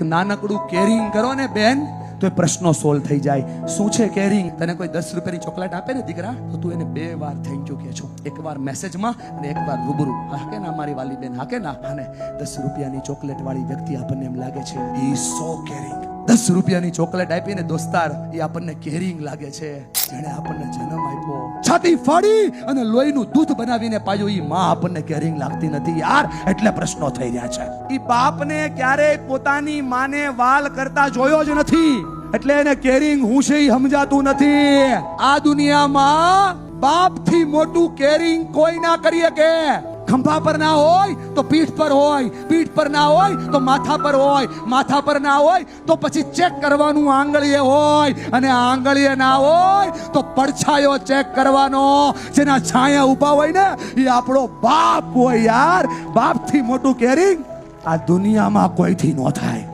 નાનકડું કેરિંગ કરો ને બેન તો એ પ્રશ્નો સોલ્વ થઈ જાય. શું છે કેરિંગ? તને કોઈ 10 રૂપિયાની ચોકલેટ આપે ને દીકરા, તો તું એને 2 વાર થેન્ક યુ કહે છો. એકવાર મેસેજમાં અને એકવાર રૂબરૂ. હા કે ના મારી વાલી બેન, હા કે ના? અને 10 રૂપિયાની ચોકલેટ વાળી વ્યક્તિ આપણને એમ લાગે છે ઈ સો કેરિંગ. 10 રૂપિયાની ચોકલેટ આપીને દોસ્તાર એ આપણને કેરિંગ લાગે છે. જેણે આપણને જન્મ આપ્યો, છાતી ફાડી અને લોહીનું દૂધ બનાવીને પાયો, ઈ માં આપણને કેરિંગ લાગતી નથી યાર. એટલે પ્રશ્નો થઈ રહ્યા છે. ઈ બાપને ક્યારેય પોતાની માને વાલ કરતા જોયો જ નથી, એટલે એને કેરિંગ હું છે ઈ સમજાતું નથી. આ દુનિયામાં બાપથી મોટું કેરિંગ કોઈ ના કરી શકે. ખંભા પર ના હોય તો પીઠ પર હોય, પીઠ પર ના હોય તો માથા પર હોય, માથા પર ના હોય તો પછી ચેક કરવાનું આંગળીએ હોય, અને આંગળીએ ના હોય તો પડછાયો ચેક કરવાનો. જેના છાયા ઊભા હોય ને એ આપણો બાપ હોય યાર. બાપથી મોટું કેરિંગ આ દુનિયામાં કોઈથી ન થાય.